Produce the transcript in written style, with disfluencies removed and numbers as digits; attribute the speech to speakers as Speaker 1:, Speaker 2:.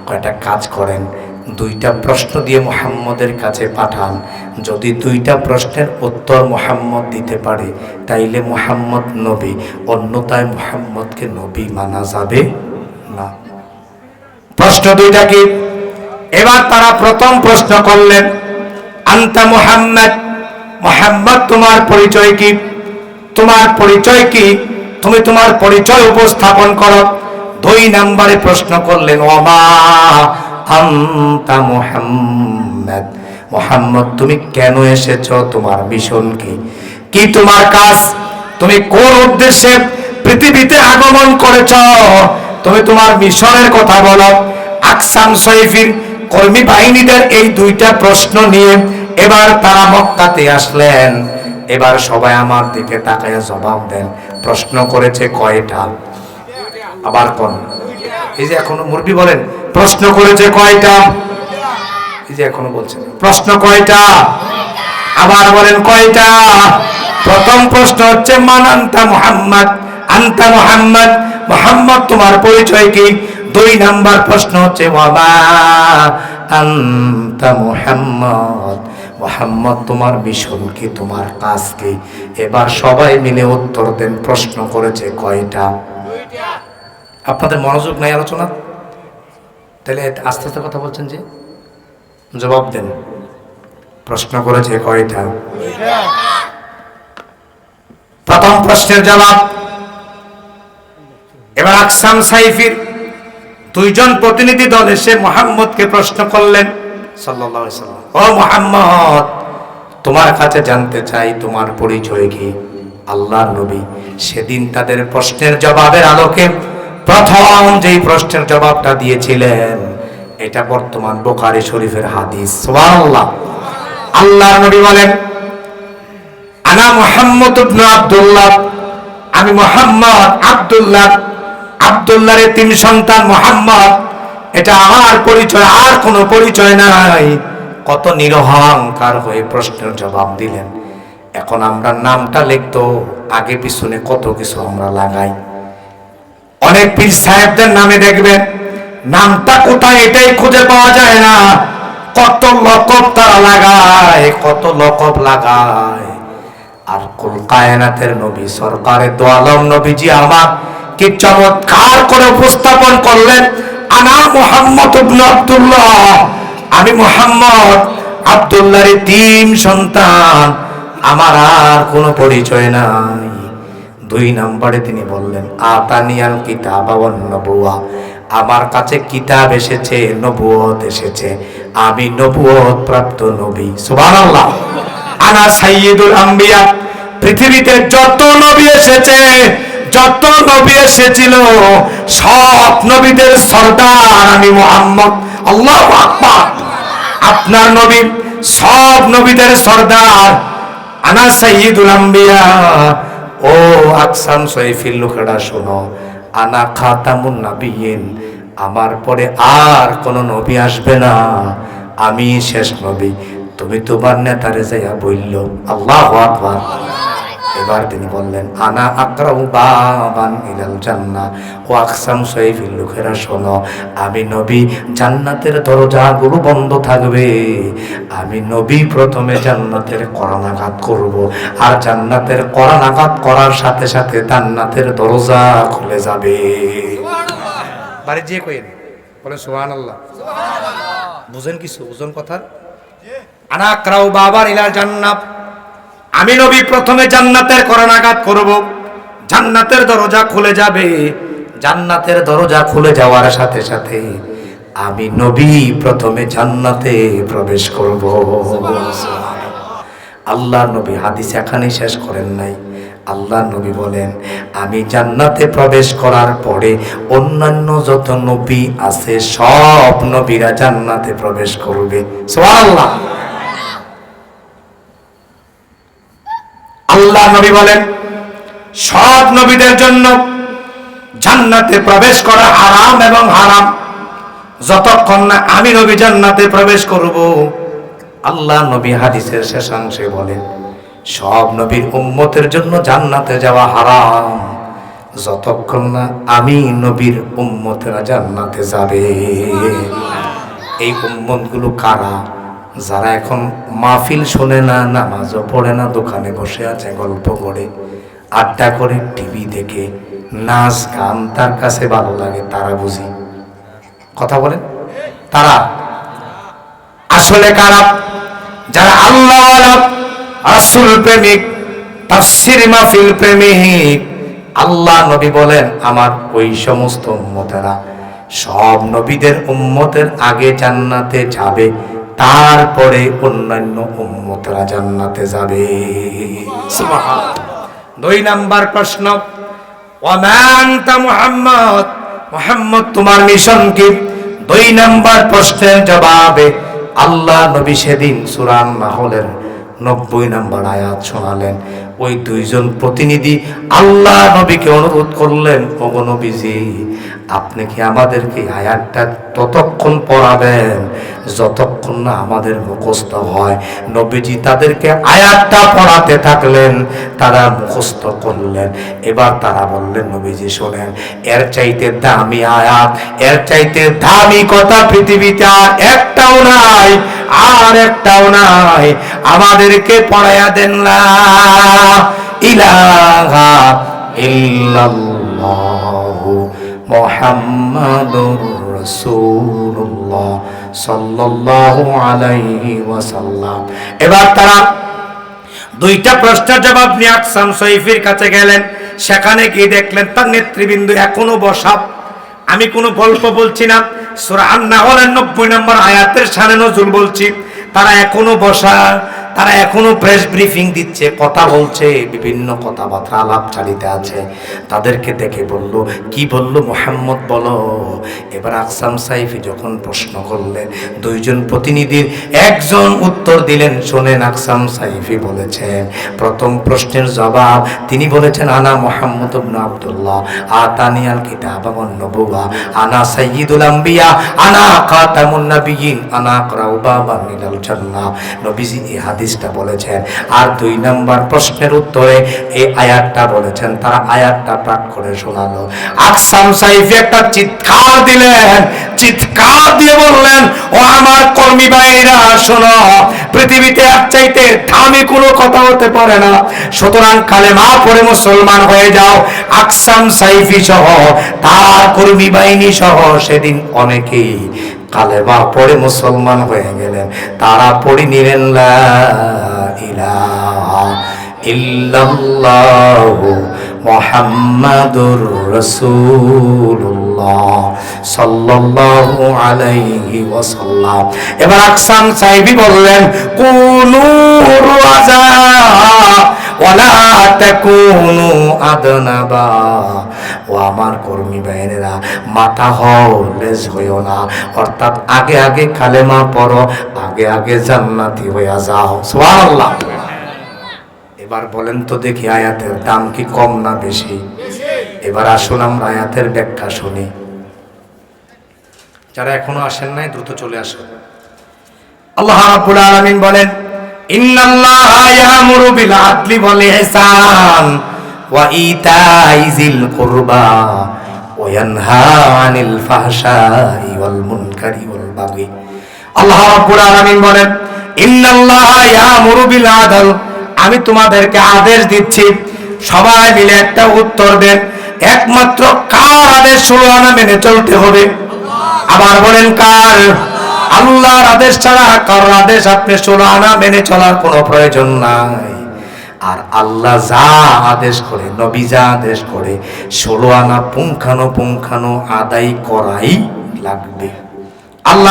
Speaker 1: কয়টা কাজ করেন, 2টা প্রশ্ন দিয়ে মুহাম্মদের কাছে পাঠান। যদি 2টা প্রশ্নের উত্তর মুহাম্মদ দিতে পারে তাইলে মুহাম্মদ নবী, অন্যথায় মুহাম্মদকে নবী মানা যাবে না। প্রশ্ন 2টা কি? এবার তারা প্রথম প্রশ্ন করলেন, আনতা মুহাম্মদ, মুহাম্মদ তোমার পরিচয় কি? তোমার পরিচয় কি? তুমি তোমার পরিচয় উপস্থাপন করো। 2 নম্বরে প্রশ্ন করলেন, ওমা আনতা মুহাম্মদ, মুহাম্মদ তুমি কেন এসেছো? তোমার মিশন কি? কি তোমার কাজ? তুমি কোন উদ্দেশ্যে পৃথিবীতে আগমন করেছো? তুমি তোমার মিশনের কথা বলো। আকসাম সৈফির কর্মী বাহিনীদের এই 2টা প্রশ্ন নিয়ে এবার তারা মক্কাতে আসলেন। এবার সবাই আমার দিকে তাকায় জবাব দেন। প্রশ্ন করেছে কয়টা? আবার কোন? এই যে এখনো মুরবি বলেন, প্রশ্ন করেছে কয়টা? এই যে এখনো বলছেন, প্রশ্ন কয়টা? আবার বলেন কয়টা? প্রথম প্রশ্ন হচ্ছে মান আনতা মুহাম্মদ, আনতা মুহাম্মদ, মুহাম্মদ তোমার পরিচয় কি? 2 নাম্বার প্রশ্ন হচ্ছে ওয়ামা আনতা মুহাম্মদ, মুহাম্মদ তোমার মিশন কি? তোমার কাজ কি? এবার সবাই মিলে উত্তর দেন। প্রশ্ন করেছে কয়টা? 2টা। আপনাদের মনোযোগ নাই আলোচনা? তাহলে আস্তে আস্তে কথা বলছেন যে, জবাব দেন। প্রশ্ন করেছে কয়টা? 2টা। প্রথম প্রশ্নের জবাব। এবার আকসাম সাইফির 2 জন প্রতিনিধি দল এসে মুহাম্মদকে প্রশ্ন করলেন সাল্লাল্লাহু আলাইহি ওয়াসাল্লাম, ও মুহাম্মদ তোমার কাছে জানতে চাই তোমার পরিচয় কি? আল্লাহর নবী সেদিন তাদের প্রশ্নের জবাবের আলোকে প্রথম যেই প্রশ্নের জবাবটা দিয়েছিলেন, এটা বর্তমান বুখারী শরীফের হাদিস। সুবহানাল্লাহ। আল্লাহর নবী বলেন, আনা মুহাম্মদ ইবনে আব্দুল্লাহ, আমি মুহাম্মদ আব্দুল্লাহ, আব্দুল্লাহর 3 সন্তান মুহাম্মদ, এটা আমার পরিচয়, আর কোনো পরিচয় নাই। কত নিরহংকার হয়ে প্রশ্নের জবাব দিলেন। এখন আমরা নামটা লিখতো, আগে পিছনে কত কিছু আমরা লাগাই। অনেক পীর সাহেবদের নামে দেখবেন নামটা কোথায় এটাই খুঁজে পাওয়া যায় না। কত লকব তারা লাগায়, কত লকব লাগায়। আর কুল কায়নাতের নবী সরকারে দো আলম নবীজি আমার কি চমৎকার করে উপস্থাপন করলেন, আনা মুহাম্মদ ইবনে আব্দুল্লাহ, আমি মুহাম্মদ আব্দুল্লাহর 3 সন্তান, আমার আর কোনো পরিচয় নাই। 2 নম্বরে তিনি বললেন, আতানিয়াল কিতাবা ওয়ান নবুয়া, আমার কাছে কিতাব এসেছে, নবুয়ত এসেছে, আমি নবুয়ত প্রাপ্ত নবী। সুবহানাল্লাহ। আনা সাইয়্যিদুল আম্বিয়া, পৃথিবীতে যত নবী এসেছে, যত নবী এসেছিল সব নবীদের সরদার আমি মুহাম্মদ। আল্লাহু আকবার। আপনার নবী সব নবীদের সরদার। আনা সাইয়্যিদুল আম্বিয়া। ও আকসাম সৈফির লোকেরা শোনো, আনা খাতামুন নাবিয়িন, আমার পরে আর কোন নবী আসবে না, আমি শেষ নবী। তুমি তোমার নেতারে যাইয়া বলল। আল্লাহু আকবার। এবার তিনি বললেন, আনা আকরাউ বাবান ইলাল জান্নাহ, ও আকসাম সৈফির লোকেরা শোনো, আমি নবী, জান্নাতের দরজাগুলো বন্ধ থাকবে, আমি নবী প্রথমে জান্নাতের করানাঘাত করব, আর জান্নাতের করানাঘাত করার সাথে সাথে জান্নাতের দরজা খুলে যাবে। বাড়ি যে কইেন বলে সুবহানাল্লাহ। বুঝেন কিছু? বুঝুন কথা। আনা আকরাউ বাবান ইলাল জান্নাহ, আমি নবী প্রথমে জান্নাতের করানাঘাত করব, জান্নাতের দরজা খুলে যাবে, জান্নাতের দরজা খুলে যাওয়ার সাথে সাথে আমি নবী প্রথমে জান্নাতে প্রবেশ করব। আল্লাহ নবী হাদিস এখানে শেষ করেন নাই। আল্লাহ নবী বলেন, আমি জান্নাতে প্রবেশ করার পরে অন্যান্য যত নবী আছে সব নবীরা জান্নাতে প্রবেশ করবে। সুবহানাল্লাহ। আল্লাহ নবী বলেন, সব নবীদের জন্য জান্নাতে প্রবেশ করা হারাম এবং হারাম, যতক্ষণ না আমি নবী জান্নাতে প্রবেশ করব। আল্লাহ নবী হাদিসের শেষাংশে বলেন, সব নবীর উম্মতের জন্য জান্নাতে যাওয়া হারাম, যতক্ষণ না আমি নবীর উম্মতেরা জান্নাতে যাবে। এই উম্মতগুলো কারা? যারা এখন মাহফিল শোনে না, নামাজও পড়ে না, দোকানে বসে আছে, গল্প করে, আড্ডা করে, টিভি দেখে, নাচ গান তার কাছে ভালো লাগে, তারা বুঝি কথা বলেন। তারা আসলে কারা? যারা আল্লাহ রাসূল প্রেমিক, তাফসীর মাহফিল প্রেমিক। আল্লাহ নবী বলেন আমার ওই সমস্ত উম্মতেরা সব নবীদের উম্মতের আগে জান্নাতে যাবে, তারপরে অন্যান্য উম্মতেরা জান্নাতে যাবে। সুবহানাল্লাহ। 2 নাম্বার প্রশ্ন, ওয়া মা আনতা মুহাম্মদ, মুহাম্মদ তোমার মিশন কি? 2 নাম্বার প্রশ্নের জবাবে আল্লাহ নবী সেদিন সূরা নাহলের 90 নম্বর আয়াত শোনালেন। ওই 2 জন প্রতিনিধি আল্লাহ নবীকে অনুরোধ করলেন, ওগো নবীজি আপনি কি আমাদেরকে আয়াতটা ততক্ষণ পড়াবেন যতক্ষণ না আমাদের মুখস্থ হয়। নবীজি তাদেরকে আয়াতটা পড়াতে থাকলেন, তারা মুখস্থ করলেন। এবার তারা বললেন নবীজি শোনেন, এর চাইতে দামি আয়াত, এর চাইতে দামি কথা পৃথিবীতে আর একটাও নাই, আর একটাও নাই, আমাদেরকে পড়ায়া দেন লা ইলাহা ইল্লাল্লাহু মুহাম্মাদুর রাসূলুল্লাহ সাল্লাল্লাহু আলাইহি ওয়াসাল্লাম। এবার তারা 2টা প্রশ্নের জবাব নিয়ে আকসাম সাইফির কাছে গেলেন। সেখানে গিয়ে দেখলেন তার নেতৃবৃন্দ এখনো বসা। আমি কোনো গল্প বলছি না, সূরা আন-নাহলের 90 নম্বর আয়াতের শানে নজুল বলছি। তারা এখনো বসা, তারা এখনো প্রেস ব্রিফিং দিচ্ছে, কথা বলছে, বিভিন্ন কথাবার্তা আলাপ চালিতে আছে। তাদেরকে দেখে বলল, কি বলল মুহাম্মদ বলো। এবার আকসাম সাইফি যখন প্রশ্ন করলেন, 2 জন প্রতিনিধির একজন উত্তর দিলেন। শোনেন আকসাম সাইফি বলেছেন প্রথম প্রশ্নের জবাব, তিনি বলেছেন আনা মুহাম্মদ ইবনে আব্দুল্লাহ আতানিয়াল কিতাব ওয়ান নবুওয়া আনা সাইয়্যিদুল আম্বিয়া আনা খাতামুন নাবিয়্যিন আনা আকরাউ বাবান মিনাল জান্নাহ। নবীজি এই হাদিসটা বলেছেন। আর 2 নম্বর প্রশ্নের উত্তরে এই আয়াতটা বলেছেন। তারা আয়াতটা পাঠ করে শোনালো। আকসাম সাইফি একটা চিৎকার দিলেন, চিৎকার দিয়ে বললেন, ও আমার কর্মী ভাইরা শোনো, পৃথিবীতে এর চাইতে দামি কোনো কথা হতে পারে না, সুতরাং কালেমা পড়ে মুসলমান হয়ে যাও। আকসাম সাইফি সহ তার কর্মী বাহিনী সহ সেদিন অনেকেই কালেমা পড়ে মুসলমান হয়ে গেলেন। তারা পড়ে নিলেন লা ইলাহা ইল্লাল্লাহু মুহাম্মাদুর রাসূলুল্লাহ সাল্লাল্লাহু আলাইহি ওয়াসাল্লাম। এবার আকসাম সাইফি বললেন, কুনু রাজা ওয়ালা তাকুনু আদনাবা। ও আমার কর্মী বাহিনীরা, মাথা হও, লেজ হইও না, অর্থাৎ আগে আগে কালেমা পড়ো, আগে আগে জান্নাতি হইয়া যাও। সুবহানাল্লাহ। এবার বলেন তো দেখি আয়াতের দাম কি কম না বেশি? এবার আসুন আমরা আয়াতের ব্যাখ্যা শুনি। যারা এখনো আসেন নাই দ্রুত চলে আসুন। আল্লাহ রাব্বুল আলামিন বলেন, ইন্নাল্লাহা ইয়ামুরু বিল আদলি ওয়াল ইহসান ওয়া ইতাই যিল কুরবা ওয়া ইয়ানহা আনিল ফাহশাই ওয়াল মুনকারি ওয়াল বাগি। আল্লাহ রাব্বুল আলামিন বলেন, ইন্নাল্লাহা ইয়ামুরু বিল আদল, আমি তোমাদেরকে আদেশ দিচ্ছি। সবাই মিলে একটা উত্তর দেন, একমাত্র কার আদেশ? 16 আনা মেনে চলতে হবে। আবার বলেন কার? আল্লাহর আদেশ ছাড়া কারোর আদেশ আপনি 16 আনা মেনে চলার কোনো প্রয়োজন নাই। আর আল্লাহ যা আদেশ করে, নবী যা আদেশ করে, 16 আনা পুঙ্খানো আদায় করাই লাগবে। আল্লাহ